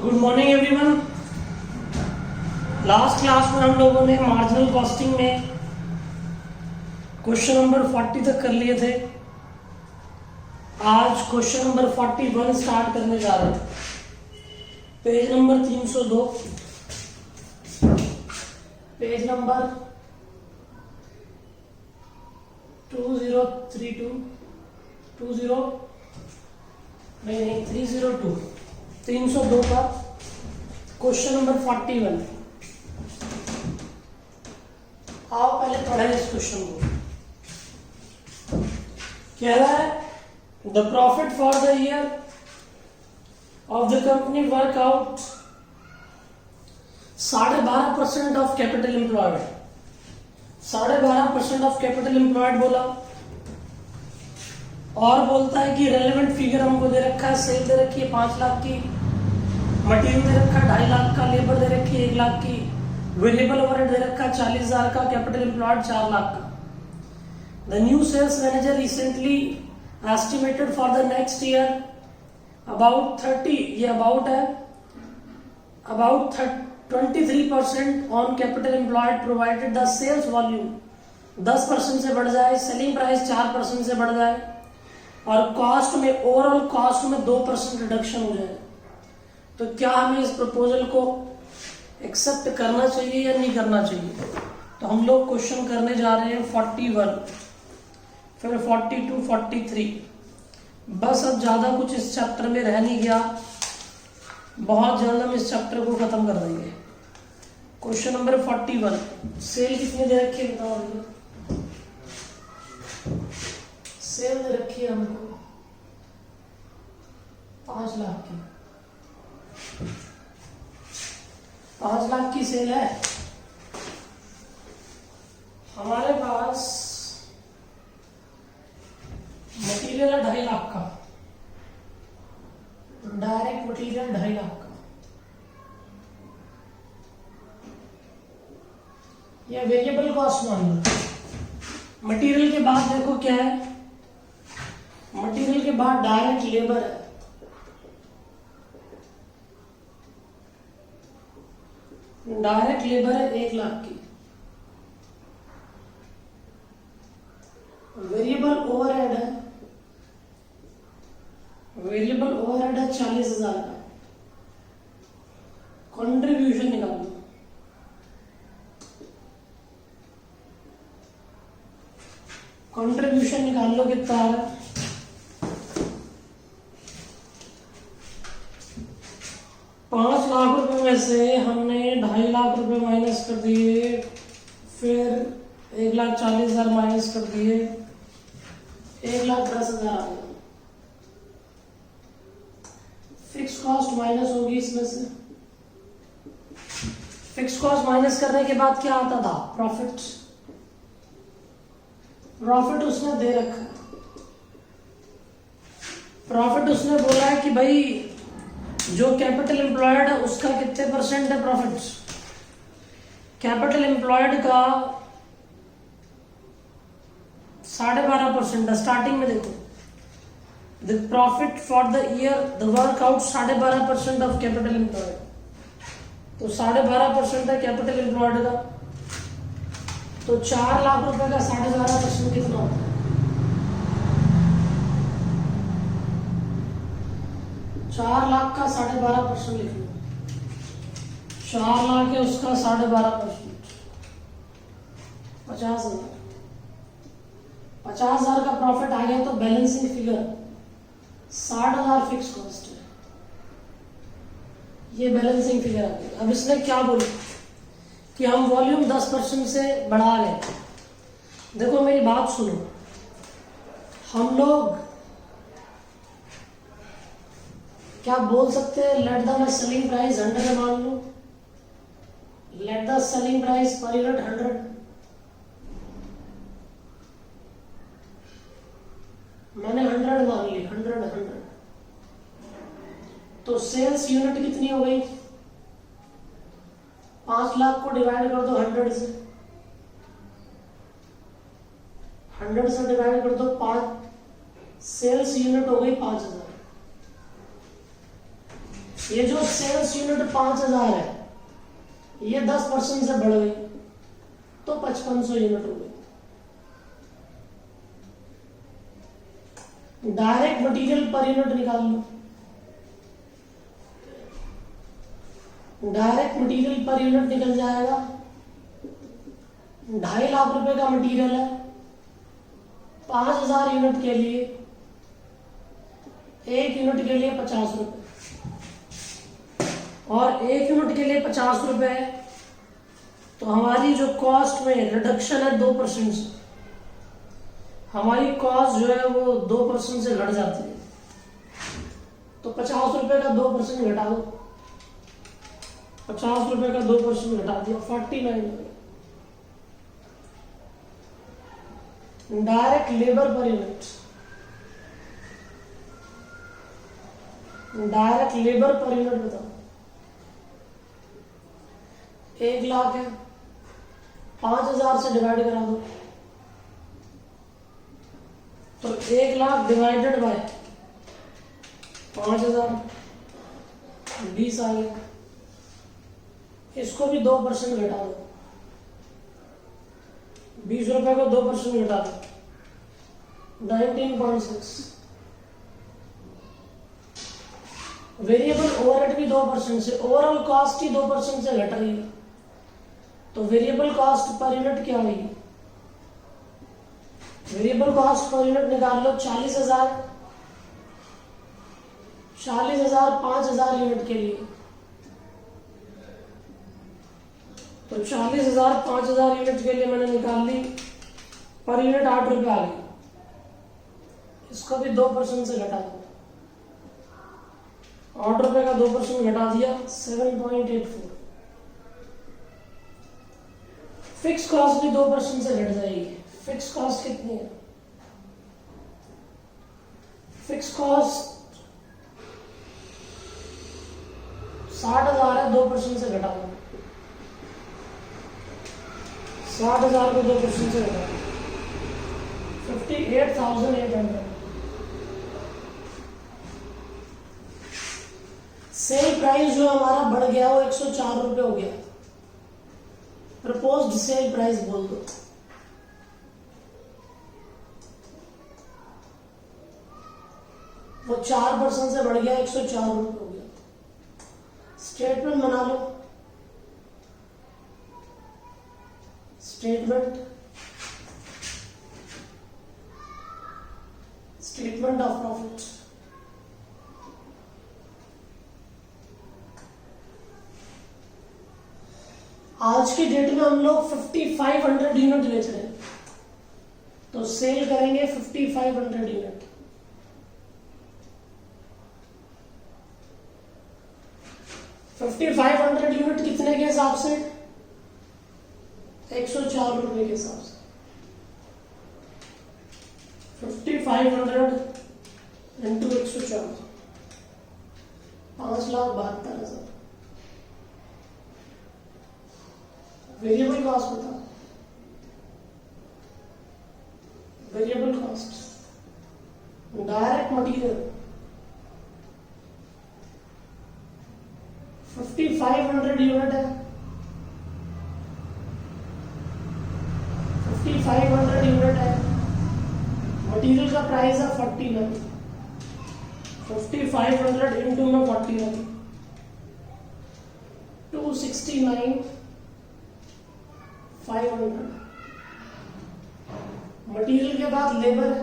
Good morning everyone. Last class में हम लोगों ने मार्जिनल कॉस्टिंग में क्वेश्चन नंबर 40 तक कर लिए थे। आज क्वेश्चन नंबर 41 स्टार्ट करने जा रहे हैं। पेज नंबर 302, पेज नंबर 2032 302 302 का क्वेश्चन नंबर 41। आओ पहले पढ़े इस क्वेश्चन को। कह रहा है the profit for the year of the company work out 12.5% of capital employed. 12.5% of capital employed बोला और बोलता है कि रेलेवेंट फिगर हमको दे रखा है। सेल दे रखी है 5 लाख की, मटेरियल दे रखा है 2.5 लाख का, लेबर दे रखी है 1 लाख की, वेरिएबल ओवरहेड दे रखा है 40,000 का, कैपिटल एम्प्लॉयड 4 लाख का। The new sales manager recently estimated for the next year about 30, ये अबाउट है, about 23% on capital employed provided the sales volume 10% से बढ़ जाए, सेलिंग प्राइस 4% से बढ़ जाए और कॉस्ट में, ओवरऑल कॉस्ट में 2% रिडक्शन हो जाए। तो क्या हमें इस प्रपोजल को एक्सेप्ट करना चाहिए या नहीं करना चाहिए? तो हम लोग क्वेश्चन करने जा रहे हैं 41, फिर 42, 43। बस अब ज्यादा कुछ इस चैप्टर में रह नहीं गया, बहुत जल्द हम इस चैप्टर को खत्म कर देंगे। क्वेश्चन नंबर 41, सेल कितनी दे रखी है बताओ भैया? सेल दे रखी है हमको 5 लाख की, 5 लाख की सेल है। हमारे पास मटेरियल है 2.5 लाख का, डायरेक्ट मटेरियल 2.5 लाख का। यह वेरिएबल कॉस्ट मान लो। मटेरियल के बाद देखो क्या है, मटेरियल के बाद डायरेक्ट लेबर है। डायरेक्ट लेबर है 1 लाख की, वेरिएबल ओवरहेड है, वेरिएबल ओवरहेड है 40,000 का। कंट्रीब्यूशन निकाल दो, कंट्रीब्यूशन निकाल लो कितना है? 5 लाख रुपए में से हमने 2.5 लाख रुपए माइनस कर दिए, फिर 1,40,000 माइनस कर दिए, 1,10,000 आ गया। फिक्स कॉस्ट माइनस होगी इसमें से। फिक्स कॉस्ट माइनस करने के बाद क्या आता था? प्रॉफिट। प्रॉफिट उसने दे रखा, प्रॉफिट उसने बोला है कि भाई जो कैपिटल एम्प्लॉयड है उसका कितने % है प्रॉफिट? कैपिटल एम्प्लॉयड का 12.5% है। स्टार्टिंग में देखो, the profit for the year the work out 12.5% of capital employed. तो 12.5% है कैपिटल एम्प्लॉयड का। तो 4 लाख रुपए का 12.5% कितना होता है? 4 लाख का 12.5% लिख लो। 4 लाख है उसका 12.5%, 50,000। 50,000 का प्रॉफिट आ गया तो बैलेंसिंग फिगर 60,000 फिक्स कॉस्ट है। ये बैलेंसिंग फिगर आ गई। अब इसने क्या बोला कि हम वॉल्यूम 10% से बढ़ा रहे। देखो मेरी बात सुनो, हम लोग क्या बोल सकते हैं? लेट द सेलिंग प्राइस 100 मान लो, let the selling price per unit 100। मैंने 100 मान ली, 100। तो सेल्स यूनिट कितनी हो गई? 5 लाख को डिवाइड कर दो 100 से, 100 से डिवाइड कर दो 5, सेल्स यूनिट हो गई 5,000। ये जो सेल्स यूनिट 5000 है, ये 10% से बढ़ गई तो 5500 यूनिट हो गई। डायरेक्ट मटेरियल पर यूनिट निकाल लो। डायरेक्ट मटेरियल पर यूनिट निकल जाएगा। 2.5 लाख रुपए का मटेरियल है, 5000 यूनिट के लिए, 1 यूनिट के लिए 50 रुपए, और 1 यूनिट के लिए 50 रुपए है, तो हमारी जो कॉस्ट में रिडक्शन है 2% से, हमारी कॉस्ट जो है वो 2% से घट जाती है। तो 50 रुपए का 2% घटा दो, 50 रुपए का 2% घटा दिया, 49। Direct labour per unit, direct labour per unit बताओ। 1 लाख है, 5000 से डिवाइड करा दो, तो 1 लाख डिवाइडेड बाय 5000, 20 आ गया। इसको भी 2% घटा दो, 20 रुपए को 2% घटा दो, 19.6। वेरिएबल ओवरहेड भी 2% से, ओवरऑल कॉस्ट ही 2% से घट रही है, तो वेरिएबल कॉस्ट पर यूनिट क्या हुई? वेरिएबल कॉस्ट पर यूनिट निकाल लो। 40,000 5000 यूनिट के लिए, तो 40,000 5000 यूनिट के लिए मैंने निकाल ली, पर यूनिट 8 रुपए आ गई। इसको भी 2% से घटा दो, 8 रुपए का 2% घटा दिया, 7.84। फिक्स कॉस्ट भी 2% से घट जाएगी। फिक्स कॉस्ट कितनी है? फिक्स कॉस्ट 60,000 है, 2% से घटा दो, 60,000 को 2% से घटा दो, 58,800। सेल प्राइस जो हमारा बढ़ गया वो 104 रुपए हो गया। प्रपोज्ड सेल प्राइस बोल दो। वो 4% से बढ़ गया, 104 रुपए हो गया। स्टेटमेंट बना लो। Statement of profit. आज की डेट में हम लोग 5500 यूनिट बेच रहे हैं, तो सेल करेंगे 5500 यूनिट। यूनिट कितने के हिसाब से? 104 रुपए के हिसाब से। 5500 इंटू 104, 5,72,000। वेरिएबल कॉस्ट बताओ। Variable cost direct material 5500 unit है, 5500 यूनिट है। मटेरियल का प्राइस है 49। 5500 इंटू में 49, 269,500। मटेरियल के बाद लेबर है।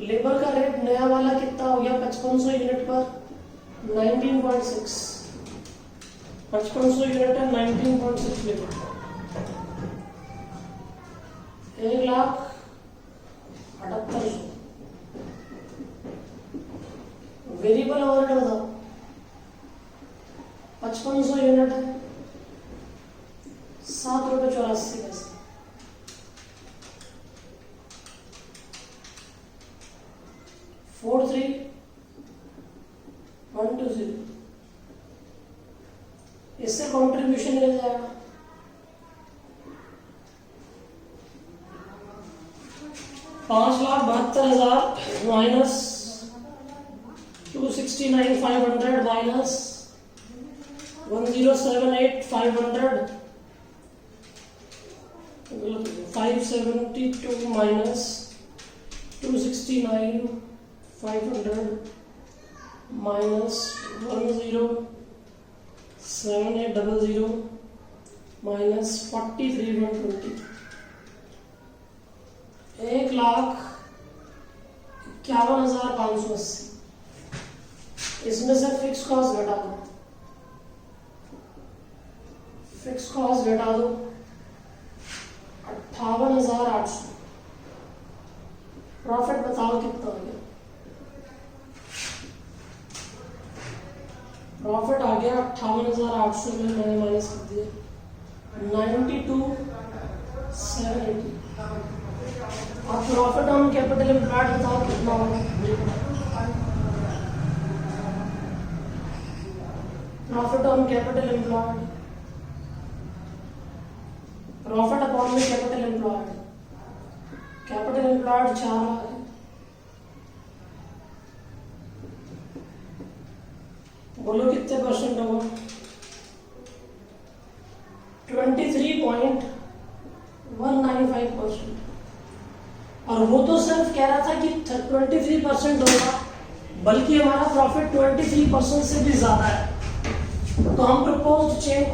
लेबर का रेट नया वाला कितना हो गया? 5500 यूनिट पर 19.6। 5500 यूनिट है, 19.6 लेबर। 1,78,000। वेरिएबल ओवरहेड बताओ। 5500 यूनिट है, 7 रुपए 84 पैसे। फोर 3,120। इससे कॉन्ट्रीब्यूशन मिल जाएगा। $5,72,000 minus 269,500 269,500 minus 1078,500 572 minus 269,500 minus 107800 minus 43,120 1,51,580। इसमें से फिक्स कॉस्ट घटा दो, फिक्स कॉस्ट घटा दो 58,800। प्रॉफिट बताओ कितना हो गया? प्रॉफिट आ गया 58,800 में मैंने माइनस कर दिया 92,780। अब प्रॉफिट ऑन कैपिटल एम्प्लॉयड बताओ कितना होगा? Profit on capital employed, profit upon में capital employed, capital employed 4 lakh है। बोलो कितने परसेंट होगा? 23.195%। और वो तो सिर्फ कह रहा था कि 23% होगा, बल्कि हमारा प्रॉफिट 23% से भी ज्यादा है। तो हम प्रपोज्ड चेंज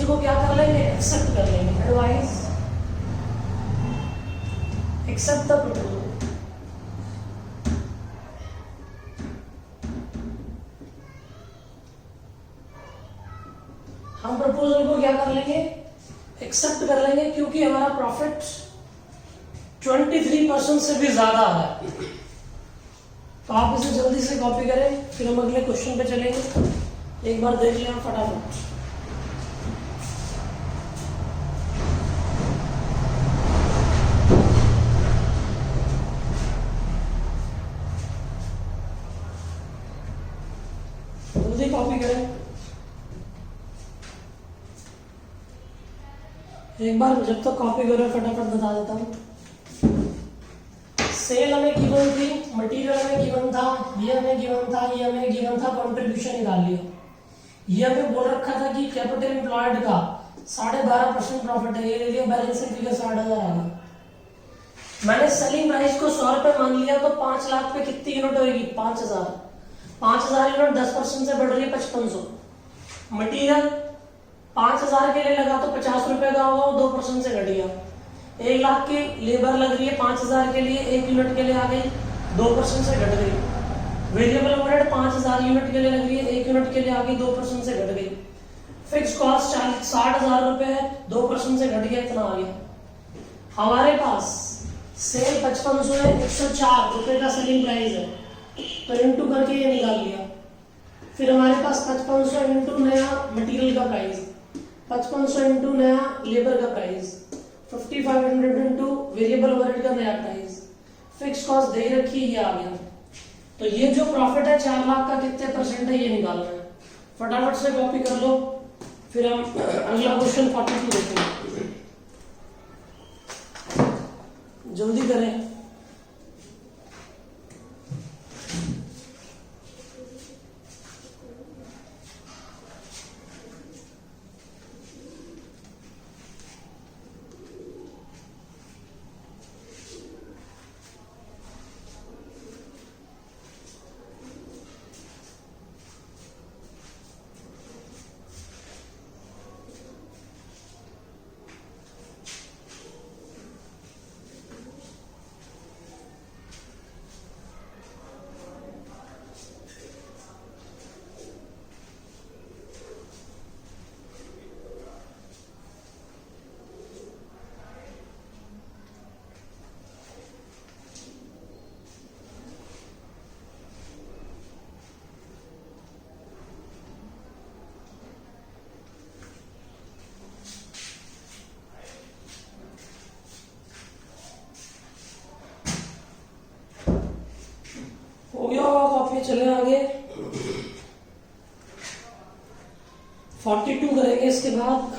को क्या कर लेंगे? एक्सेप्ट कर लेंगे। Advice accept the proposal. हम प्रपोजल को क्या कर लेंगे? एक्सेप्ट कर लेंगे, क्योंकि हमारा प्रॉफिट 23% से भी ज्यादा आ रहा है। तो आप इसे जल्दी से कॉपी करें, फिर हम अगले क्वेश्चन पे चलेंगे। एक बार देख लें फटाफट। जल्दी कॉपी करें। एक बार जब तक कॉपी करो फटाफट बता देता हूं। सेल हमें गिवन थी, मटेरियल हमें गिवन था, ये हमें गिवन था, ये हमें गिवन था, कंट्रीब्यूशन निकाल लिया। ये हमें बोल रखा था कि कैपिटल एम्प्लॉयड का 12.5% प्रॉफिट है, ये ले लिया, बैलेंसिंग फिगर 60,000 आ गया। मैंने सेलिंग प्राइस को 100 रुपए मान लिया, तो 5 लाख पे कितनी यूनिट होगी? 5,000। 5,000 यूनिट 10% से बढ़ रही है 5500। मटीरियल 5,000 के लिए लगा तो 50 रुपए का होगा, वो 2% से घट गया। 1 लाख की लेबर लग रही है 5,000 के लिए, 1 यूनिट के लिए आ गई, 2% से घट गई। वेरिएबल ओवरहेड 5,000 यूनिट के लिए लग रही है, 1 यूनिट के लिए आ गई, 2% से घट गई। फिक्स कॉस्ट 60,000 रुपए है, 2% से घट गया, इतना आ गया। हमारे पास सेल 5500 है, 104 रुपए का सेलिंग प्राइस है, तो इंटू करके ये निकाल लिया। फिर हमारे पास 5500 इंटू नया मटेरियल का प्राइस, 5500 इंटू नया लेबर का प्राइस, 5500 इंटू वेरिएबल ओवरहेड का नया प्राइस, फिक्स कॉस्ट दे रखी है, ये आ गया। तो ये जो प्रॉफिट है 4 लाख का कितने परसेंट है, ये निकालना है। फटाफट से कॉपी कर लो, फिर हम अगला क्वेश्चन 42 देखेंगे। जल्दी करें। चले आगे 42 करेंगे। इसके बाद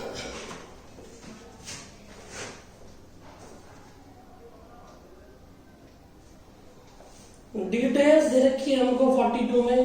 डिटेल्स दे रखी है हमको 42 में।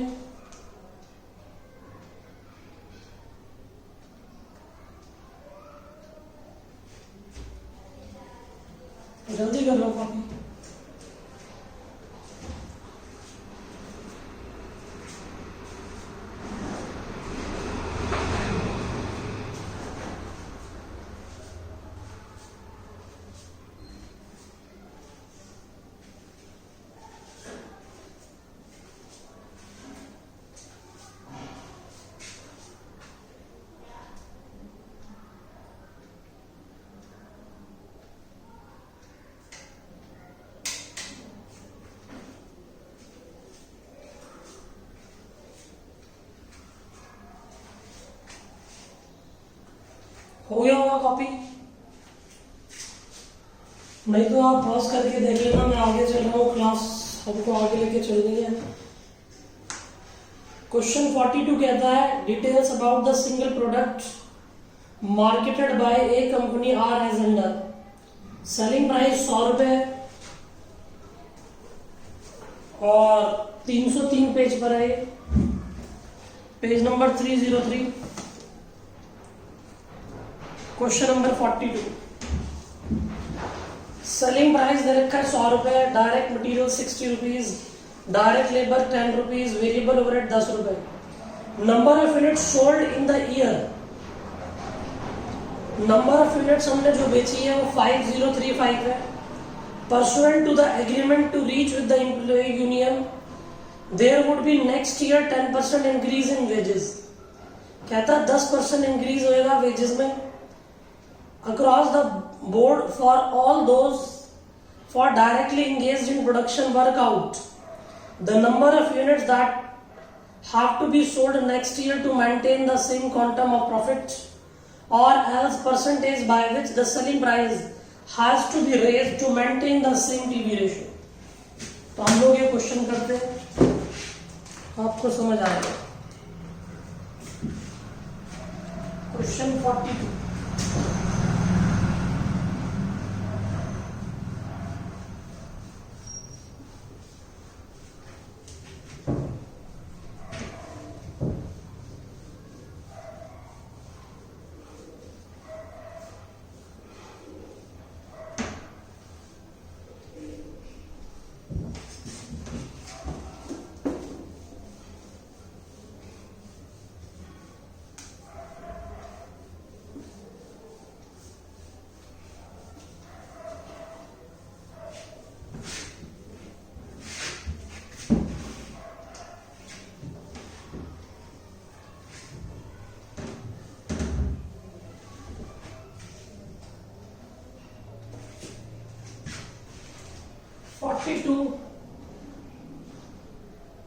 हो गया होगा कॉपी? नहीं तो आप पॉज करके देख लेना, मैं आगे चल रहा हूँ, क्लास हमको आगे लेके चलनी है। क्वेश्चन 42 कहता है details about the single product marketed by a company are as under. Selling price 100 रुपए और 303 पेज पर है, page number 303। Question number 42, selling price दे रखा है 100 रुपए, direct material 60 rupees, direct labour 10 rupees, variable overhead 10 रुपए। Number of unit sold in the year, number of units हमने जो बेची है वो 5035 है। Pursuant to the agreement to reach with the employee union, there would be next year 10% increase in wages। कहता है 10% increase होएगा वेजेस में across the board for all those for directly engaged in production workout। The number of units that have to be sold next year to maintain the same quantum of profit or else percentage by which the selling price has to be raised to maintain the same PV ratio। तो हम लोग ये question करते हैं, आपको समझ आएगा। Question 42,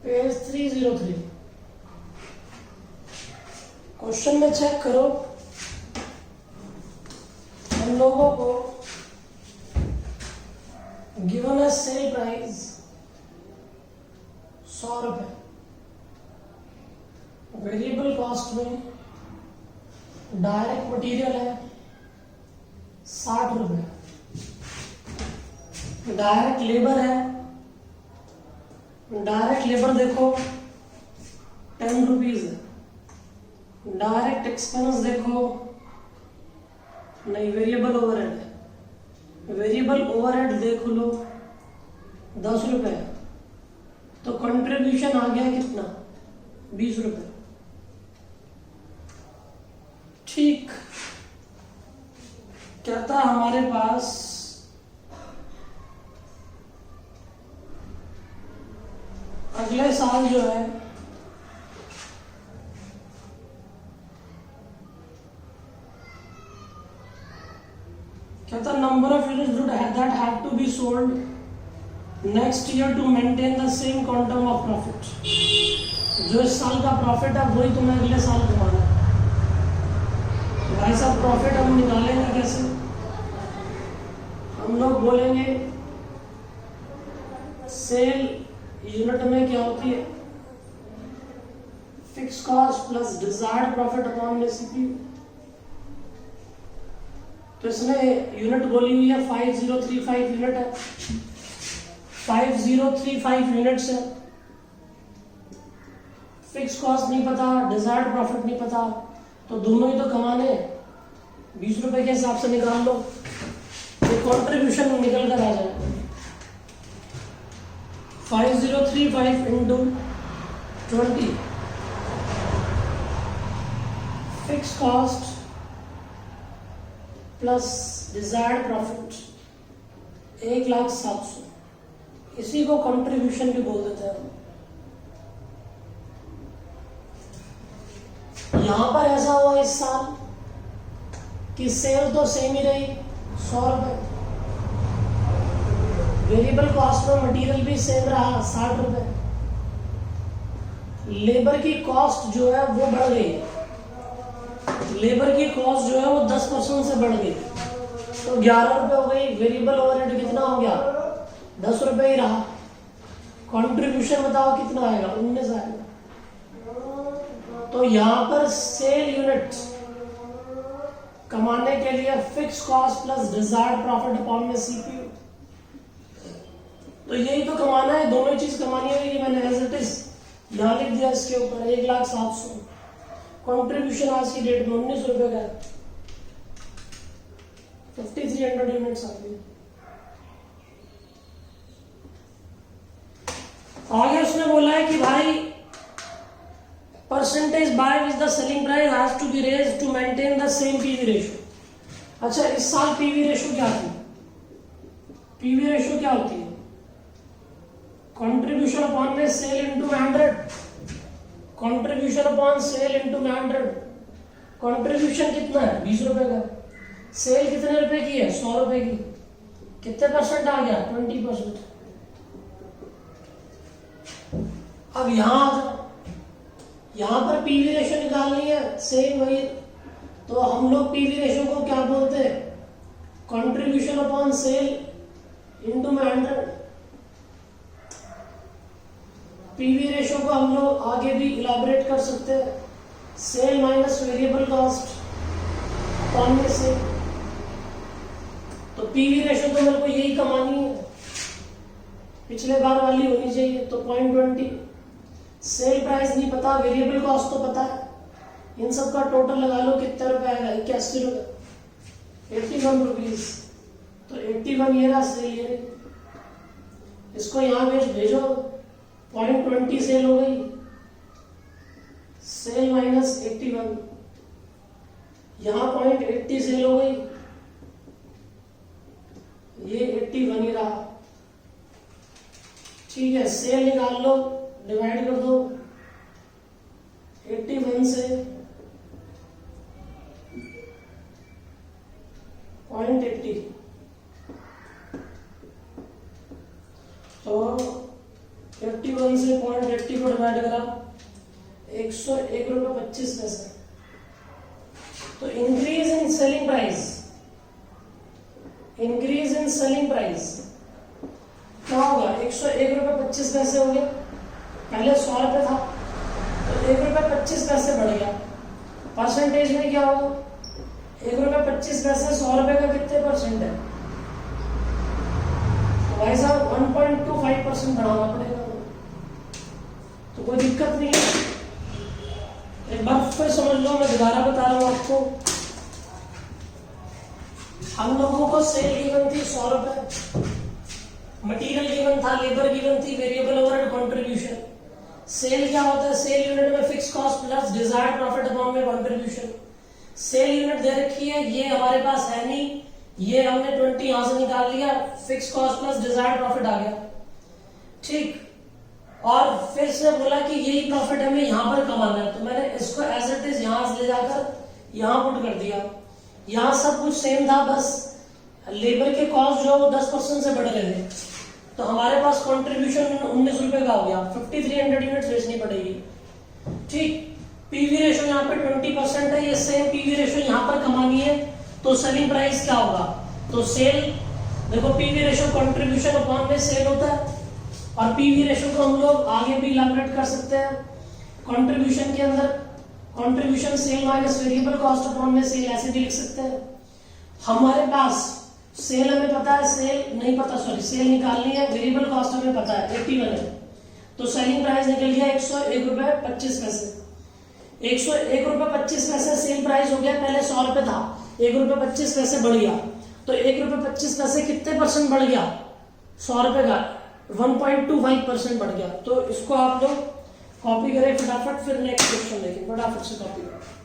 page 303। Question में चेक करो, हम लोगों को गिवन है सेल प्राइस 100 रुपए, वेरिएबल कॉस्ट में डायरेक्ट मटेरियल है 60 रुपए, डायरेक्ट लेबर है, डायरेक्ट लेबर देखो 10 रुपीज है, डायरेक्ट एक्सपेंस देखो नहीं, वेरिएबल ओवरहेड है, वेरिएबल ओवरहेड देख लो 10 रुपए, तो कंट्रीब्यूशन आ गया कितना 20 रुपए। ठीक, कहता हमारे पास अगले साल जो है कहता number of units that have to be sold next year to maintain the same quantum of profit. जो इस साल का प्रॉफिट है वही तुम्हें अगले साल कमाना है। भाई साहब प्रॉफिट हम निकालेंगे कैसे? हम लोग बोलेंगे सेल यूनिट में क्या होती है, fix cost plus desired profit upon ACP. तो इसने यूनिट बोली हुई है 5035 यूनिट है, 5035 यूनिट्स है, फिक्स कॉस्ट नहीं पता, डिजायर्ड प्रॉफिट नहीं पता, तो दोनों ही तो कमाने 20 रुपए के हिसाब से निकाल लो, तो कॉन्ट्रीब्यूशन निकल कर आ जाए 5035 into 20 fix cost plus desired profit 1,07,000, इसी को कंट्रीब्यूशन भी बोल देते हैं। यहां पर ऐसा हुआ इस साल कि सेल तो सेम ही रही 100 रुपए, वेरिएबल कॉस्ट में मटेरियल भी सेम रहा 60 रुपए, लेबर की कॉस्ट जो है वो बढ़ गई लेबर की कॉस्ट जो है वो 10% से बढ़ गई, तो 11 रुपए हो गई। वेरिएबल ओवरहेड कितना हो गया, 10 रुपए ही रहा। कंट्रीब्यूशन बताओ कितना आएगा, 19 आएगा। तो यहां पर सेल यूनिट कमाने के लिए fix cost plus desired profit upon में सीपीयू, तो यही तो कमाना है, दोनों चीज कमानी है। ये मैंने एज इट इज यहां लिख दिया इसके ऊपर 1,07,000। कंट्रीब्यूशन आज की डेट में 19 रुपए का, 5300 यूनिट्स आ गई। आगे उसने बोला है कि भाई percentage by which the selling price has to be raised to maintain the same PV ratio. अच्छा, इस साल पीवी रेशियो क्या थी, पीवी रेशियो क्या होती है, कंट्रीब्यूशन अपॉन में sale into 100, contribution upon sale into 100। Contribution कितना है, 20 रुपए का। सेल कितने रुपए की है, 100 रुपए की। कितने परसेंट आ गया, 20%। अब यहां आ जाओ, यहां पर पीवी रेशियो निकालनी है, सेम वही। तो हम लोग पीवी रेशियो को क्या बोलते हैं, contribution upon sale into 100। PV ratio को हम लोग आगे भी इलाबोरेट कर सकते हैं, sale minus variable cost upon में सेल। तो पीवी रेशियो तो मेरे को यही कमानी है, पिछले बार वाली होनी चाहिए, तो 0.20। सेल प्राइस नहीं पता, वेरिएबल कॉस्ट तो पता है, इन सब का टोटल लगा लो कितने रुपए आएगा, 81 रुपए, 81 रुपीज। तो 81 ये रहा सेल, ये इसको यहां भेजो, 0.20 सेल हो गई, सेल माइनस 81, यहां 0.80 सेल हो गई, ये 81 ही रहा। ठीक है, सेल निकाल लो, डिवाइड कर दो 81 से 0.80, तो 81 से 0.80 को डिवाइड करा 101 रुपये 25 पैसे। तो increase in selling price, increase in selling price क्या होगा, 101 रुपये 25 पैसे हो गए। पहले 100 रुपये था, तो 1 रुपये 25 पैसे बढ़ गया। परसेंटेज में क्या होगा, 1 रुपये 25 पैसे 100 रुपये का कितने परसेंट है, तो भाई साहब 1.25% बढ़ाना पड़ेगा। तो कोई दिक्कत नहीं है, एक बार फिर समझ लो, मैं दोबारा बता रहा हूं आपको। हम लोगों को सेल गिवन थी 100 रुपए, मटीरियल गिवन था, लेबर गिवन थी, वेरिएबल ओवरहेड, कंट्रीब्यूशन। सेल क्या होता है, सेल यूनिट में fix cost plus desired profit upon में कंट्रीब्यूशन। सेल यूनिट दे रखी है, ये हमारे पास है नहीं, ये हमने 20 यहां से निकाल लिया, fix cost plus desired profit आ गया। ठीक, और फिर से बोला कि यही प्रॉफिट हमें यहां पर कमाना है, तो मैंने इसको एज इट इज यहां से ले जाकर यहां पुट कर दिया। यहां सब कुछ सेम था, बस लेबर के कॉस्ट जो 10% से बढ़ रहे थे, तो हमारे पास कंट्रीब्यूशन 19 रुपए का हो गया, 5300 यूनिट बेचनी पड़ेगी। ठीक, पीवी रेशियो यहाँ पे 20% है, ये सेम पीवी रेशियो यहाँ पर कमानी है, तो सेलिंग प्राइस क्या होगा, तो सेल देखो पीवी रेशियो कंट्रीब्यूशन अपॉन में सेल होता है, और पीवी रेशियो को हम लोग आगे भी इलैबोरेट कर सकते हैं। कंट्रीब्यूशन के अंदर contribution sale minus variable cost upon में सेल, ऐसे भी लिख सकते हैं। हमारे पास सेल हमें पता है, सेल नहीं पता, सॉरी सेल निकालनी है, वेरिएबल कॉस्ट हमें पता है 81 है, तो सेलिंग प्राइस निकल गया 101 रुपए 25 पैसे। 101 रुपए 25 पैसे सेल प्राइस हो गया, पहले 100 रुपए था, 1 रुपए 25 पैसे बढ़ गया, तो 1 रुपए 25 पैसे कितने परसेंट बढ़ गया, 100 रुपए का 1.25% बढ़ गया। तो इसको आप लोग कॉपी करें फटाफट, फिर नेक्स्ट क्वेश्चन देखें, फटाफट से कॉपी करें।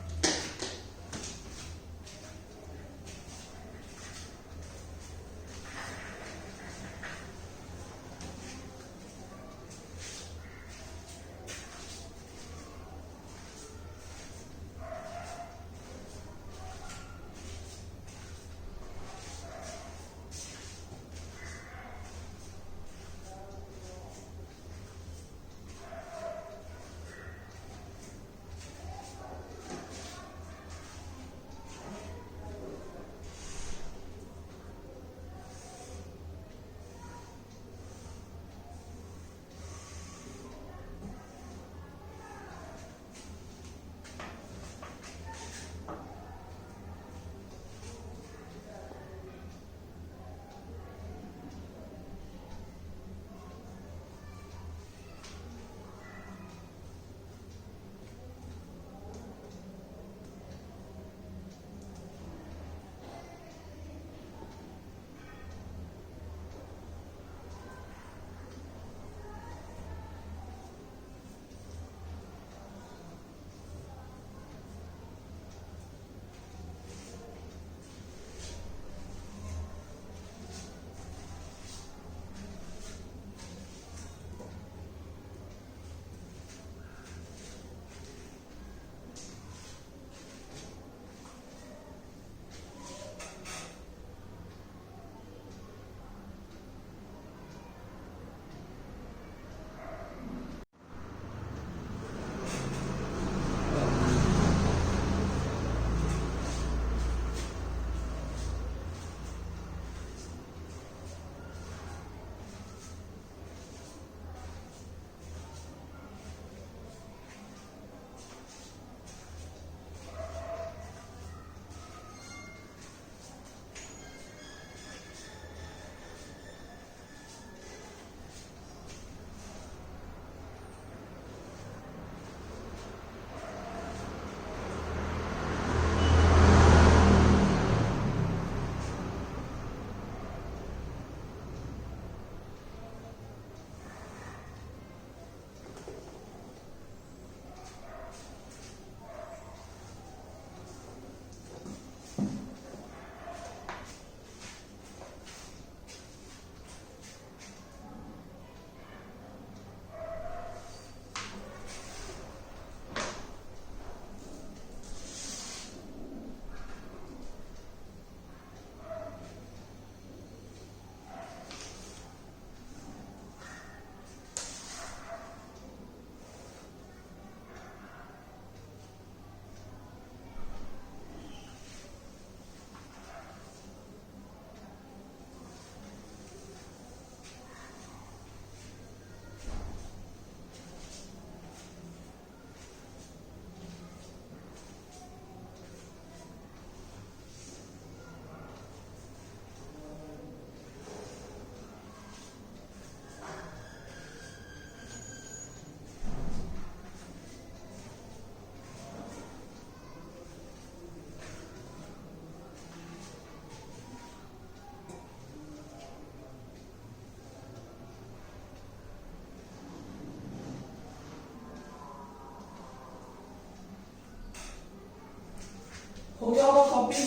हो गया होगा कॉपी।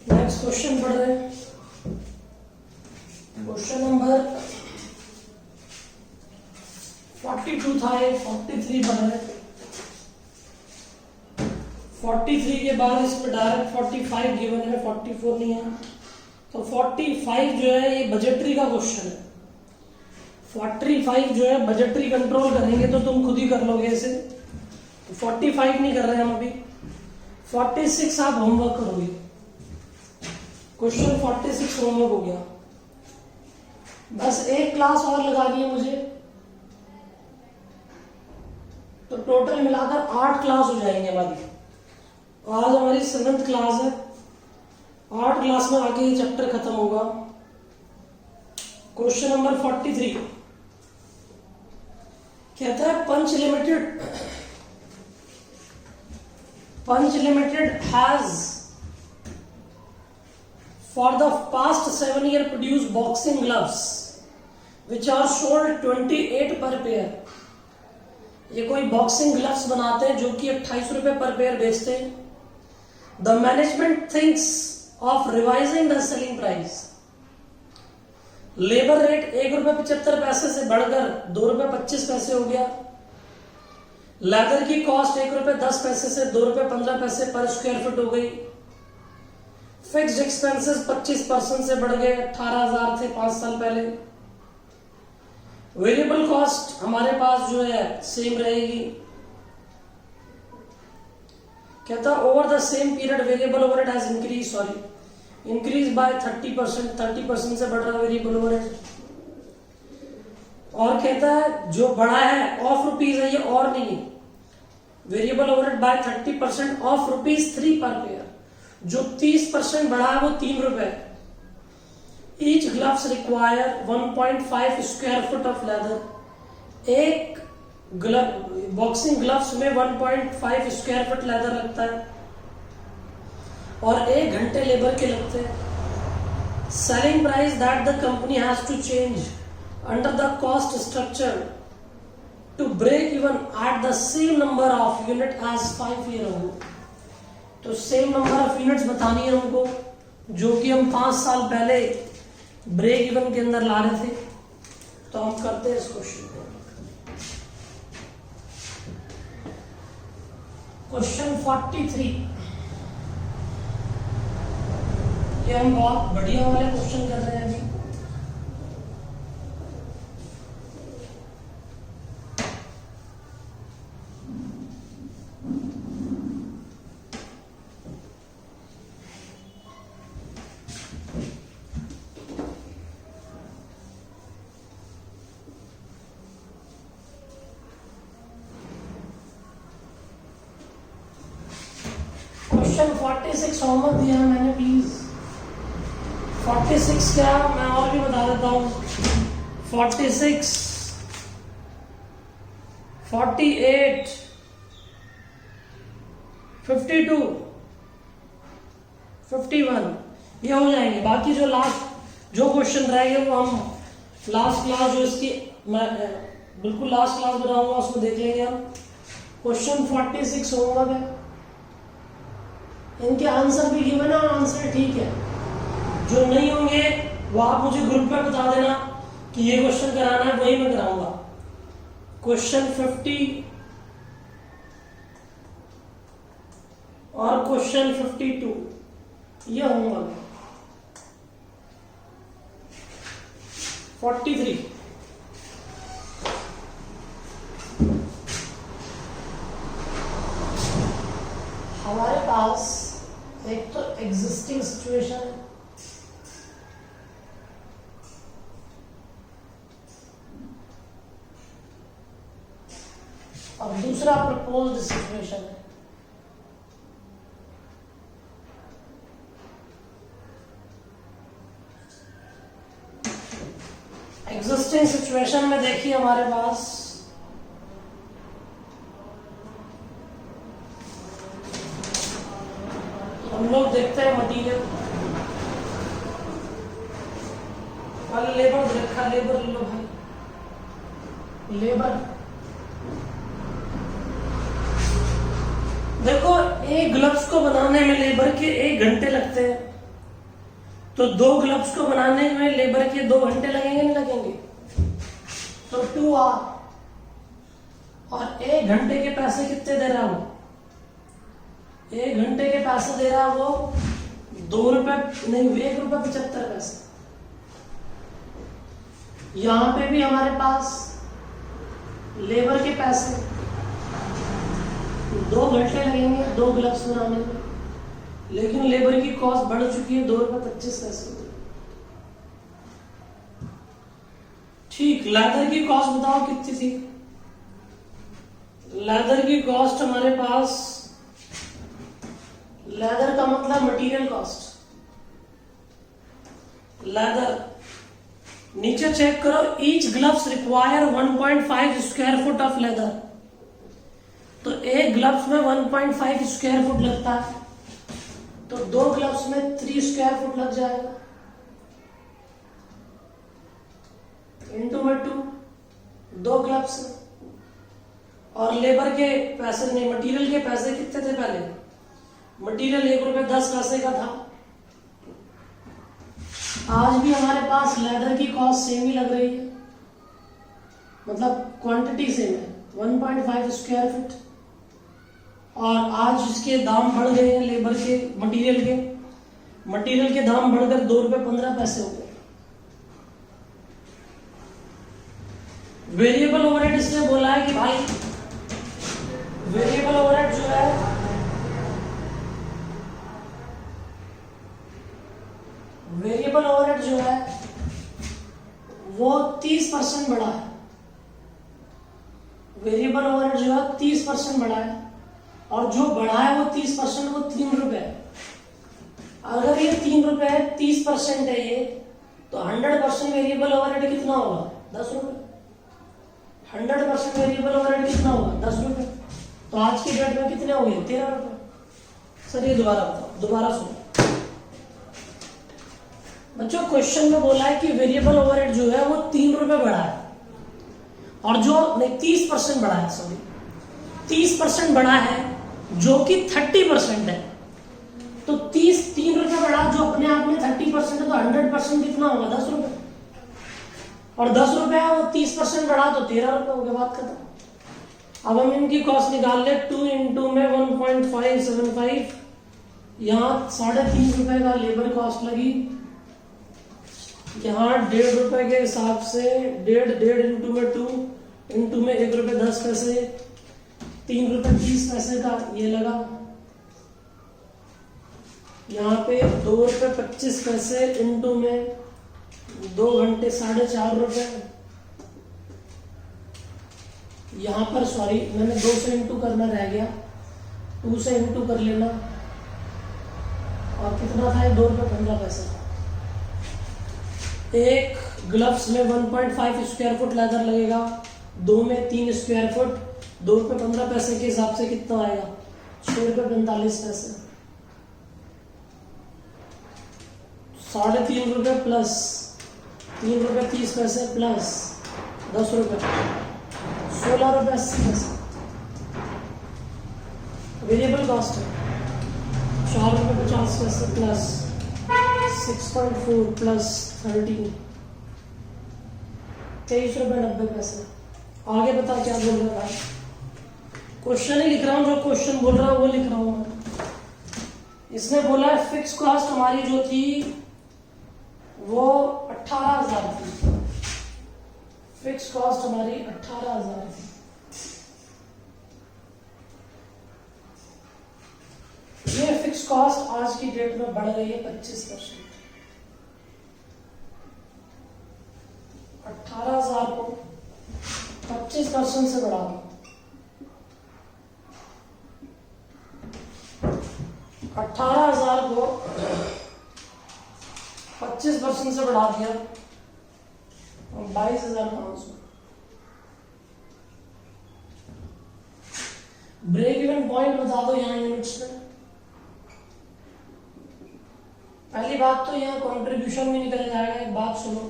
नेक्स्ट क्वेश्चन पढ़ रहे हैं। क्वेश्चन नंबर 42 था, ये 43 बन रहे। 43 के बाद इसमें डायरेक्ट 45 गिवन है, 44 नहीं है। तो 45 जो है ये बजटरी का क्वेश्चन है। 45 जो है बजटरी कंट्रोल करेंगे तो तुम खुद ही कर लोगे ऐसे। तो 45 नहीं कर रहे हम अभी, 46 आप होमवर्क करोगे। क्वेश्चन 46 होमवर्क हो गया। बस एक क्लास और लगानी है मुझे, तो टोटल मिलाकर 8 क्लास हो जाएंगे हमारी। आज हमारी 7th क्लास है, 8 क्लास में आगे ये चैप्टर खत्म होगा। क्वेश्चन नंबर 43 कहता है Punch Limited has for the past 7 years produced boxing gloves which are sold 28 per pair। ये कोई बॉक्सिंग ग्लव्स बनाते हैं जो कि 28 रुपए पर पेयर बेचते हैं। The management thinks of revising the selling price. Labour rate 1 रुपए 75 पैसे से बढ़कर 2 रुपए 25 पैसे हो गया। लेदर की कॉस्ट 1 रुपए 10 पैसे से 2 रुपए 15 पैसे पर स्क्वायर फुट हो गई। फिक्स्ड एक्सपेंसेस 25% से बढ़ गए, 18,000 थे 5 साल पहले। वेरिएबल कॉस्ट हमारे पास जो है सेम रहेगी। कहता over the same period variable overhead has increase by 30% से बढ़ रहा है वेरिएबल ओवरहेड। और कहता है जो बढ़ा है ऑफ रुपीज है, ये और नहीं है। वेरिएबल ओवरहेड बाय 30% ऑफ ₹3 पर पेयर। जो 30% बढ़ा है वो 3 रुपए। Each gloves require 1.5 square foot of leather. एक बॉक्सिंग ग्लव्स में 1.5 स्क्वायर फुट लेदर लगता है और 1 घंटे लेबर के लगते हैं। Selling price that the company has to change under the cost structure to break even at the same number of unit as 5 year ago. तो सेम नंबर ऑफ यूनिट्स बतानी है हमको जो कि हम 5 साल पहले ब्रेक इवन के अंदर ला रहे थे। तो हम करते हैं इस क्वेश्चन को। क्वेश्चन 43 ये हम बहुत बढ़िया वाले क्वेश्चन कर रहे हैं अभी। क्वेश्चन 46 होमवर्क दिया है मैंने, प्लीज। 46 क्या, मैं और भी बता देता हूं। 46, 48, 52, 51 ये हो जाएंगे। बाकी जो लास्ट जो क्वेश्चन रहेंगे वो हम लास्ट क्लास जो इसकी मैं बिल्कुल लास्ट क्लास बनाऊंगा उसमें देख लेंगे हम। क्वेश्चन 46 होमवर्क है, इनके आंसर भी गिवन है और आंसर ठीक है। जो नहीं होंगे वो आप मुझे ग्रुप पे बता देना कि ये क्वेश्चन कराना है, वही मैं कराऊंगा। क्वेश्चन 50 और क्वेश्चन 52 ये होमवर्क। 43 हमारे पास एक तो एग्जिस्टिंग सिचुएशन है, और दूसरा प्रपोज्ड सिचुएशन है। एग्जिस्टिंग सिचुएशन में देखिए हमारे पास हम लोग देखते हैं मटीरियल वाले लेबर रखा, लेबर ले लो भाई। लेबर देखो एक ग्लव्स को बनाने में लेबर के 1 घंटे लगते हैं, तो 2 ग्लव्स को बनाने में लेबर के 2 घंटे लगेंगे नहीं लगेंगे? तो 2 आवर। और 1 घंटे के पैसे कितने दे रहा हूं? 1 घंटे के पैसे दे रहा है वो 2 रुपए नहीं, 1 रुपए 75 पैसे। यहां पे भी हमारे पास लेबर के पैसे 2 घंटे लगेंगे 2 ग्लव्स बनाने में, लेकिन लेबर की कॉस्ट बढ़ चुकी है 2 रुपए 25 पैसे। ठीक, लेदर की कॉस्ट बताओ कितनी थी? लेदर की कॉस्ट हमारे पास, लेदर का मतलब मटेरियल कॉस्ट, लेदर नीचे चेक करो, each gloves require 1.5 square foot of leather. तो एक ग्लव्स में 1.5 स्क्वायर फुट लगता है, तो 2 ग्लव्स में 3 स्क्वायर फुट लग जाएगा, इनटू में 2, 2 ग्लव्स। और लेबर के पैसे नहीं, मटेरियल के पैसे कितने थे पहले? मटेरियल 1 रुपए 10 पैसे का था। आज भी हमारे पास लेदर की कॉस्ट सेम ही लग रही है, मतलब क्वांटिटी सेम है, 1.5 स्क्वायर फुट। और आज इसके दाम बढ़ गए हैं लेबर के, मटेरियल के दाम बढ़कर 2 रुपए 15 पैसे हो गए। वेरिएबल ओवरहेड इसने बोला है कि भाई वेरिएबल ओवरहेड जो है वो 30% बढ़ा है। वेरिएबल ओवरहेड जो है 30% बढ़ा है, और जो बढ़ा है वो 30%, वो 3 रुपए है। अगर ये 3 रुपए है, 30% है ये, तो 100% वेरिएबल ओवरहेड कितना होगा? 10 रुपए। 100% वेरिएबल ओवरहेड कितना होगा? 10 रुपए। तो आज की डेट में कितने हो गए? 13 रुपए। सर ये दोबारा बताओ, दोबारा सुनो बच्चों। क्वेश्चन में बोला है कि वेरिएबल ओवरहेड जो है वो 3 रुपए बढ़ा है, और जो नहीं 30% बढ़ा है, सॉरी 30% बढ़ा है, जो कि 30% है। तो 3 रुपए बढ़ा जो अपने आप में 30% है, तो 100% कितना होगा? 10 रुपए। और 10 रुपए है वो 30% बढ़ा, तो 13 रुपए हो गया, बात खत्म। अब हम इनकी कॉस्ट निकाल ले, 2 इंटू में 1.575, यहाँ 3.5 रुपए का लेबर कॉस्ट लगी, यहाँ 1.5 रुपए के हिसाब से 1.5 इंटू में 2 इंटू में 1 रुपए 10 पैसे, 3 रुपए 30 पैसे का ये लगा। यहाँ पे 2 रुपए 25 पैसे इंटू में 2 घंटे 4.5 रुपए। यहाँ पर सॉरी मैंने 2 से इंटू करना रह गया, 2 से इंटू कर लेना, और कितना था? 2 रुपए 15 पैसे। एक ग्लव्स में 1.5 स्क्वायर फुट लेदर लगेगा, 2 में 3 स्क्वायर फुट, 2 रुपए 15 पैसे के हिसाब से कितना आएगा? 6 रुपए 45 पैसे। 3.5 रुपए प्लस 3 रुपए 30 पैसे प्लस 10 रुपए, 16 रुपए 80 पैसे वेरिएबल कॉस्ट है। 4 रुपए 50 पैसे प्लस 6.4 प्लस 13, 23 रुपए 90 पैसे। आगे बता क्या बोल रहा है? क्वेश्चन ही लिख रहा हूं, जो क्वेश्चन बोल रहा हूं वो लिख रहा हूं मैं। इसने बोला है फिक्स कॉस्ट हमारी जो थी वो 18,000 थी, फिक्स कॉस्ट हमारी 18,000 थी। ये फिक्स कॉस्ट आज की डेट में बढ़ गई है 25%। 18,000 को 25% से बढ़ा दो, 18,000 को 25% से बढ़ा दिया, 22,500। ब्रेक इवन पॉइंट बता दो यहाँ यूनिट्स में। पहली बात तो यहाँ कंट्रीब्यूशन भी निकल जाएगा। एक बात सुनो,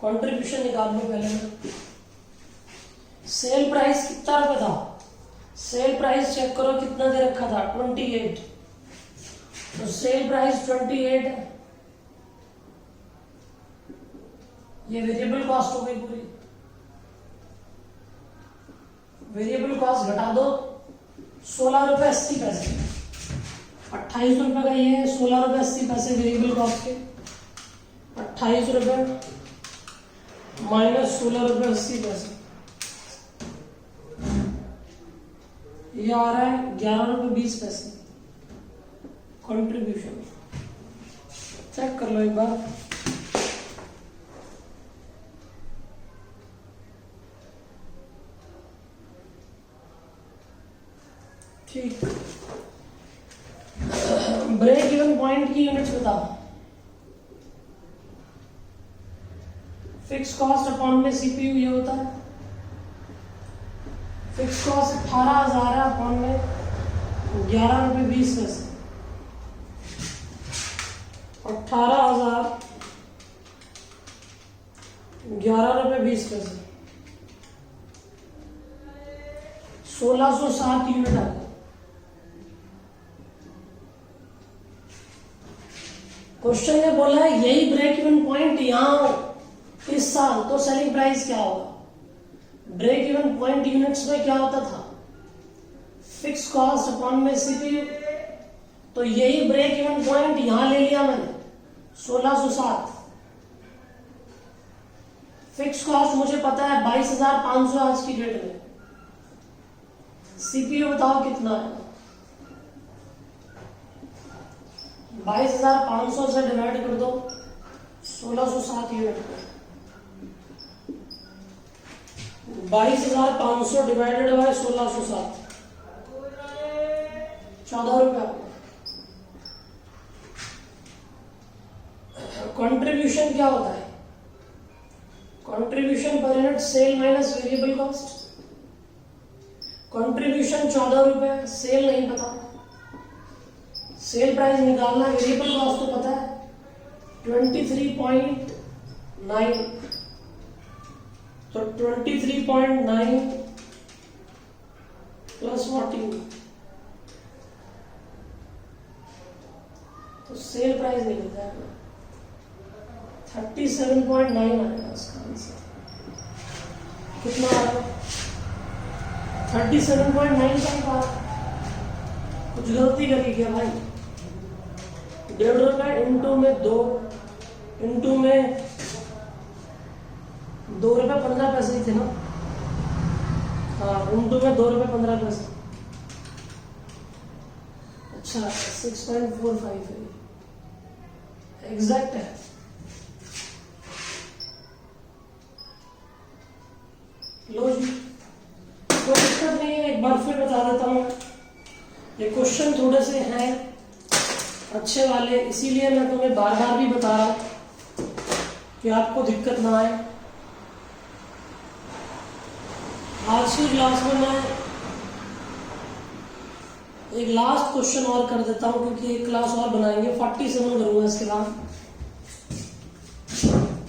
कंट्रीब्यूशन निकाल लो पहले। सेल प्राइस कितना रुपए था? सेल प्राइस चेक करो कितना दे रखा था 28, तो सेल प्राइस 28 है, ये वेरिएबल कॉस्ट हो गई पूरी। वेरिएबल कॉस्ट घटा दो 16 रुपए 80 पैसे, 28 रुपए का ये है, 16 रुपए 80 पैसे वेरिएबल कॉस्ट के, 28 रुपए माइनस 16 रुपए 80 पैसे, ये आ रहा है 11 रुपए 20 पैसे कंट्रीब्यूशन। चेक कर लो एक बार। ठीक, ब्रेक इवन पॉइंट की यूनिट्स बताओ। फिक्स कॉस्ट अपॉन में सीपीयू ये होता है, फिक्स कॉस्ट 18,000 है अपॉन में 11 रुपए 20 पैसे, 18,000 11 रुपए 20 पैसे, 1607 यूनिट आ गए। क्वेश्चन ने बोला है यही ब्रेक इवन पॉइंट यहां इस साल, तो सेलिंग प्राइस क्या होगा। ब्रेक इवन पॉइंट यूनिट्स में क्या होता था, फिक्स कॉस्ट अपॉन में सीपीयू, तो यही ब्रेक इवन पॉइंट यहां ले लिया मैंने 1607। फिक्स कॉस्ट मुझे पता है 22,500 आज की डेट में, सीपीयू बताओ कितना है। 22,500 से डिवाइड कर दो 1607 यूनिट को, 22,500 डिवाइडेड बाय 1607, 14 रुपया। कंट्रीब्यूशन क्या होता है, contribution per unit sale minus variable cost. Contribution 14 रुपए, सेल नहीं पता, सेल प्राइस निकालना, वेरिएबल कॉस्ट तो पता है 23.9, तो 23.9 प्लस 14, तो सेल प्राइस निकल जाएगा 37.9 आएगा इसका आंसर। कितना आएगा 37.9 का। कुछ गलती करी क्या भाई, 1.5 रुपए इंटू में 2 इंटू में 2 रुपए 15 पैसे ही थे ना, हाँ इंटू में 2 रुपए 15 पैसे, अच्छा 6.45 है, एग्जैक्ट है। लो जी, कोई दिक्कत नहीं है, एक बार फिर बता देता हूँ, ये क्वेश्चन थोड़े से हैं अच्छे वाले, इसीलिए मैं तुम्हें बार बार भी बता रहा हूं कि आपको दिक्कत ना आए। आज की क्लास में मैं एक लास्ट क्वेश्चन और कर देता हूं, क्योंकि एक क्लास और बनाएंगे, 47 करूंगा इसके बाद।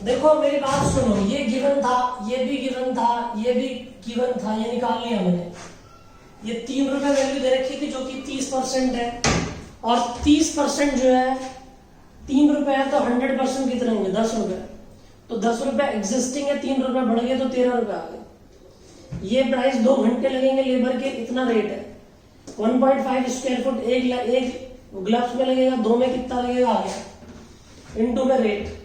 देखो मेरी बात सुनो, ये गिवन था, ये भी गिवन था, ये भी गिवन था, ये निकाल लिया मैंने। ये 3 रुपए वैल्यू दे रखी थी जो कि 30% है, और 30% जो है 3 रुपए है, तो 100% कितने होंगे 10 रुपए, तो 10 रुपए एग्जिस्टिंग है, 3 रुपए बढ़ गए तो 13 रुपए आ गए। ये प्राइस 2 घंटे लगेंगे लेबर के, इतना रेट है। 1.5 स्क्वायर फुट एक ग्लव्स में लगेगा, 2 में कितना लगेगा आ गया, इंटू में रेट।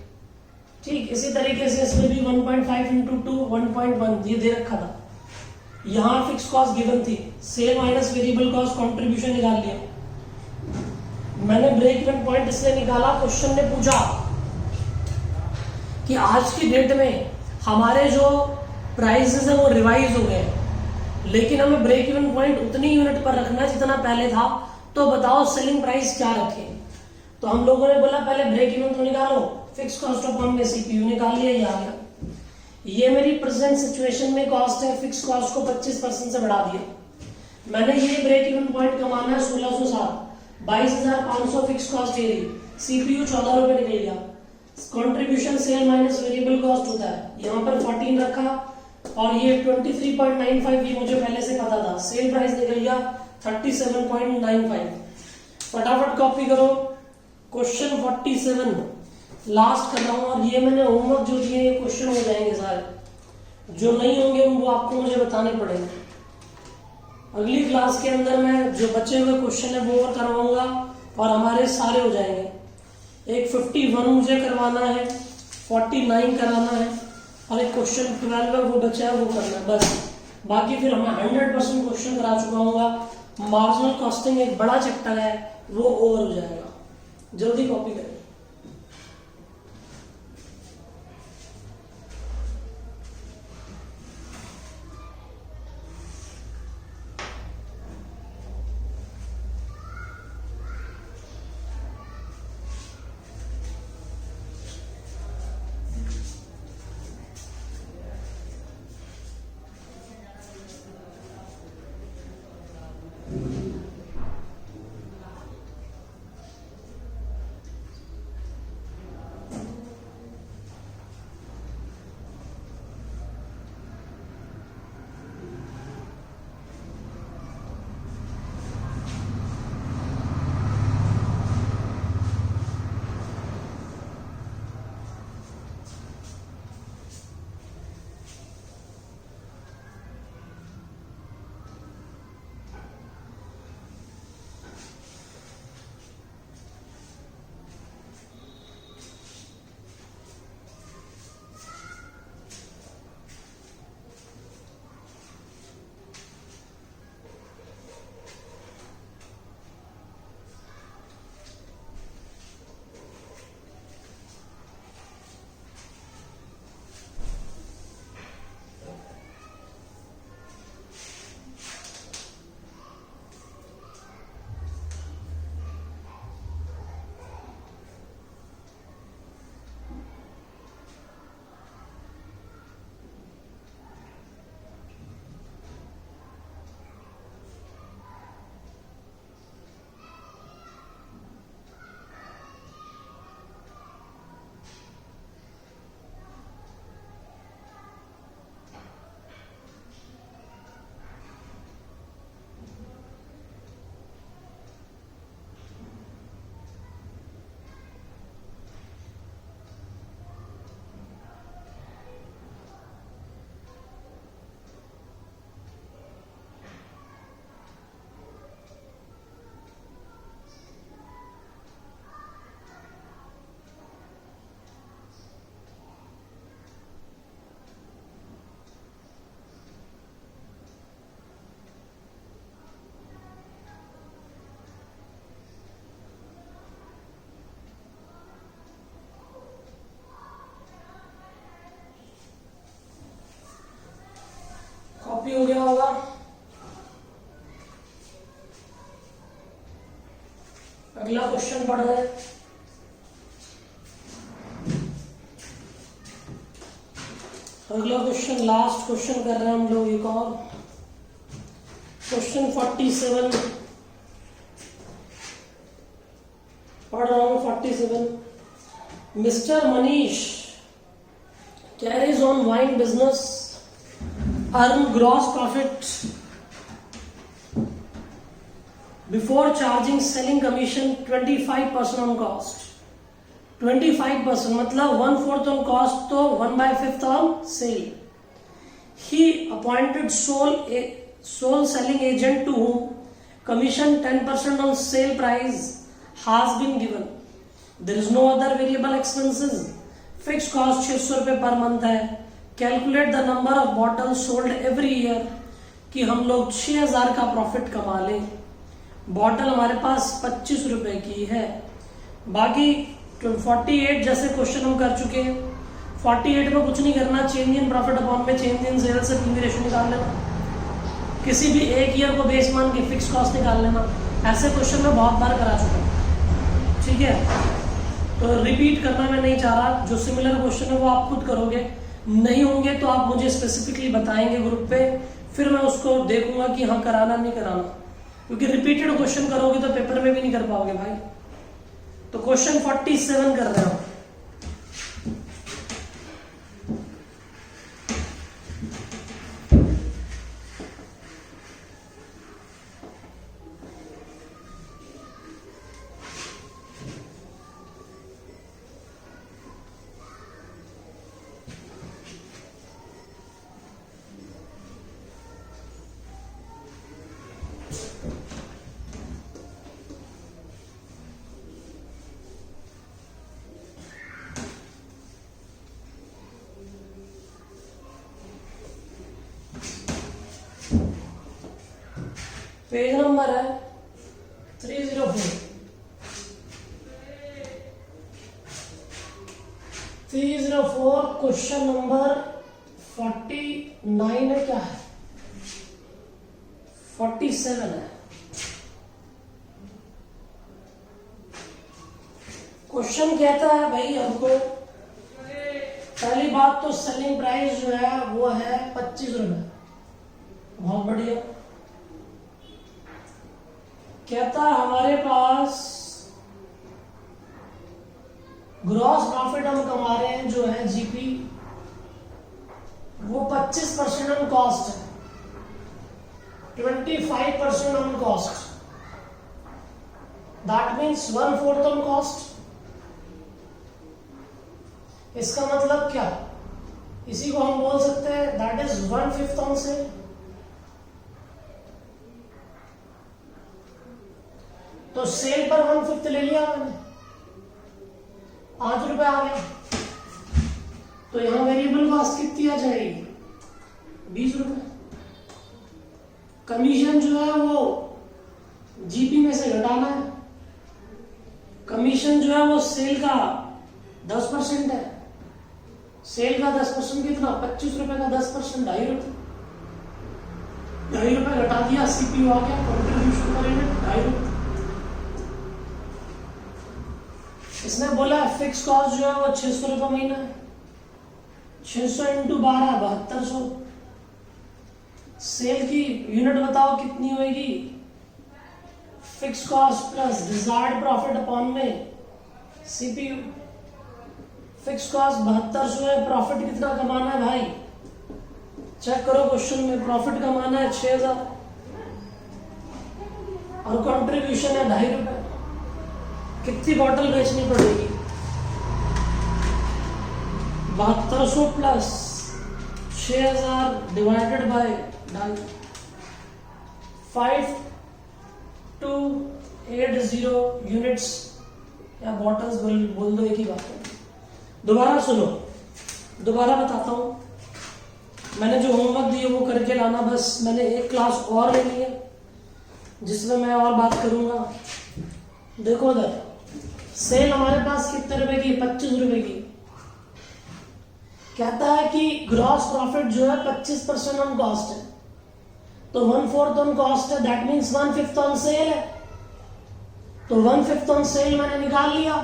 ठीक इसी तरीके से इसमें भी 1.5 इंटू 2 1.1 ये दे रखा था। यहां फिक्स कॉस्ट गिवन थी, sale minus variable cost contribution निकाल लिया मैंने। ब्रेक इवन पॉइंट इसलिए निकाला, क्वेश्चन ने पूछा कि आज की डेट में हमारे जो प्राइसेस है वो रिवाइज हो गए, लेकिन हमें ब्रेक इवन पॉइंट उतनी यूनिट पर रखना है जितना पहले था, तो बताओ सेलिंग प्राइस क्या रखें। तो हम लोगों ने बोला पहले ब्रेक इवन तो निकालो, फिक्स कॉस्ट ऑफ वन में सीपीयू निकाल लिया, ये आ गया। ये मेरी प्रेजेंट सिचुएशन में कॉस्ट है, फिक्स कॉस्ट को 25% से बढ़ा दिया मैंने। ये ब्रेक इवन पॉइंट कमाना है 1607, 22,500 फिक्स कॉस्ट ये रही, सीपीयू 14 रुपए निकल गया। Contribution sale minus variable cost होता है, यहाँ पर 14 रखा और ये 23.95 ये मुझे पहले से पता था। सेल प्राइस निकल गया 37.95। फटाफट कॉपी करो। क्वेश्चन 47 लास्ट कर रहा हूं, और ये मैंने होमवर्क जो दिए ये क्वेश्चन हो जाएंगे सारे, जो नहीं होंगे वो आपको मुझे बताने पड़ेंगे। अगली क्लास के अंदर मैं जो बचे हुए क्वेश्चन है वो करवाऊंगा और हमारे सारे हो जाएंगे। एक 51 मुझे करवाना है, 49 कराना है, और एक क्वेश्चन 12 है वो बचा है वो करना है बस। बाकी फिर मैं 100% क्वेश्चन करा चुका हूँ। मार्जिनल कॉस्टिंग एक बड़ा चैप्टर है, वो ओवर हो जाएगा। जल्दी कॉपी करें। कॉपी हो गया होगा। अगला क्वेश्चन पढ़ रहे हैं। अगला क्वेश्चन लास्ट क्वेश्चन कर रहे हैं हम लोग एक और। क्वेश्चन 47 पढ़ रहा हूं। 47 mister Manish carries on wine business, earn gross profit before charging selling commission 25% on cost। 25% मतलब 1/4 on cost तो 1/5 on sale। He appointed sole selling agent to whom commission 10% on sale price has been given। There is no other variable expenses। Fixed cost 600 रुपए per month है। Calculate the number of bottle sold every year, कि हम लोग 6000 का profit कमा लें। Bottle हमारे पास 25 रुपए की है। बाकी 48 जैसे क्वेश्चन हम कर चुके हैं। 48 में कुछ नहीं करना, चेंज इन प्रॉफिट अपॉन में चेंज इन सेल से पीवी रेशियो निकाल लेना। किसी भी एक ईयर को बेस मान के फिक्स कॉस्ट निकाल लेना। ऐसे क्वेश्चन में बहुत बार करा चुका हूं, ठीक है। तो रिपीट करना मैं नहीं चाह रहा। जो सिमिलर क्वेश्चन है वो आप खुद करोगे, नहीं होंगे तो आप मुझे स्पेसिफिकली बताएंगे ग्रुप पे, फिर मैं उसको देखूंगा कि हाँ कराना नहीं कराना, क्योंकि रिपीटेड क्वेश्चन करोगे तो पेपर में भी नहीं कर पाओगे भाई। तो क्वेश्चन 47 कर रहे हो। 47 पेज नंबर है 304। 304 क्वेश्चन नंबर 49 है, क्या है 47 है। क्वेश्चन कहता है भाई हमको, पहली बात तो सेलिंग प्राइस जो है वो है 25 रुपए, बहुत बढ़िया। कहता है हमारे पास ग्रॉस प्रॉफिट हम कमा रहे हैं जो है जीपी, वो 25% ऑन कॉस्ट है, 25% on cost, that means 1/4 on cost. इसका मतलब क्या, इसी को हम बोल सकते हैं दैट इज 1/5 ऑन सेल। तो सेल पर 1/5 ले लिया मैंने, 5 रुपए आ गया, तो यहां वेरिएबल कॉस्ट कितनी आ जाएगी 20 रुपए। कमीशन जो है वो जीपी में से घटाना है, कमीशन जो है वो सेल का 10% है, सेल का 10% कितना 25 रुपए का 10% 2.5 रुपए, 2.5 रुपए घटा दिया, सीपीयू आ गया, कंट्रीब्यूशन करेंगे 2.5 रुपए। इसने बोला फिक्स कॉस्ट जो है वो 600 रुपये महीना है, 600 इंटू 12 7200। सेल की यूनिट बताओ कितनी होगी, fix cost plus desired profit upon में सीपीयू। फिक्स कॉस्ट 7200 है, प्रॉफिट कितना कमाना है भाई, चेक करो क्वेश्चन में, प्रॉफिट कमाना है 6000 और कंट्रीब्यूशन है 2.5 रुपए। कितनी बॉटल बेचनी पड़ेगी, 7200 प्लस 6000 डिवाइडेड बाय 5280 यूनिट्स या बॉटल्स बोल दो, एक ही बात है। दोबारा सुनो, दोबारा बताता हूं, मैंने जो होमवर्क दिए वो करके लाना, बस मैंने एक क्लास और लेनी है जिसमें मैं और बात करूंगा। देखो इधर, सेल हमारे पास कितने रुपए की, 25 रुपए की। कहता है कि ग्रॉस प्रॉफिट जो है 25% ऑन कॉस्ट है, तो 1/4 ऑन कॉस्ट है, दैट मीन्स 1/5 ऑन सेल है। तो 1/5 ऑन सेल मैंने निकाल लिया,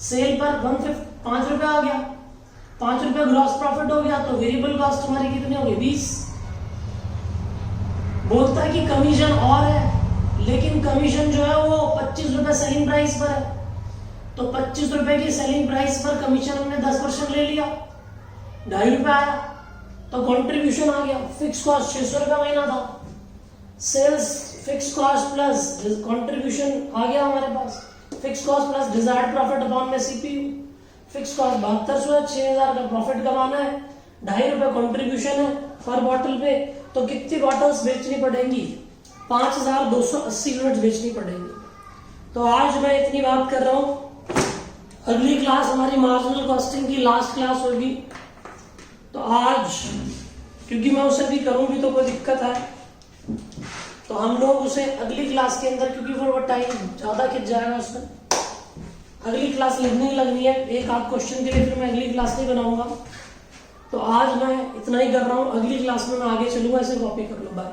सेल पर 1/5 5 रुपए आ गया, 5 रुपए ग्रॉस प्रॉफिट हो गया, तो वेरिएबल कॉस्ट हमारी कितनी हो गई 20। बोलता है कि कमीशन और है, लेकिन कमीशन जो है वो 25 रुपए सेलिंग प्राइस पर है, तो 25 रुपए की सेलिंग प्राइस पर कमीशन हमने 10% ले लिया, 2.5 रुपए आया, तो कंट्रीब्यूशन आ गया। फिक्स कॉस्ट 600 रुपए महीना था, sales fix cost plus contribution आ गया हमारे पास, fix cost plus desired profit upon में सीपीयू। फिक्स कॉस्ट 7200 है, 6000 का प्रॉफिट कमाना है, 2.5 रुपए कंट्रीब्यूशन है पर बॉटल पे, तो कितनी बॉटल्स बेचनी पड़ेंगी 5280 यूनिट बेचनी पड़ेंगी। तो आज मैं इतनी बात कर रहा हूं, अगली क्लास हमारी मार्जिनल कॉस्टिंग की लास्ट क्लास होगी, तो आज क्योंकि मैं उसे भी करूं भी तो कोई दिक्कत है, तो हम लोग उसे अगली क्लास के अंदर, क्योंकि वो टाइम ज्यादा खिंच जाएगा उसमें, अगली क्लास लिखनी ही लगनी है, एक आध क्वेश्चन के लिए फिर मैं अगली क्लास नहीं बनाऊंगा। तो आज मैं इतना ही कर रहा हूँ, अगली क्लास में मैं आगे चलूंगा, इसे कॉपी कर लो, बाय।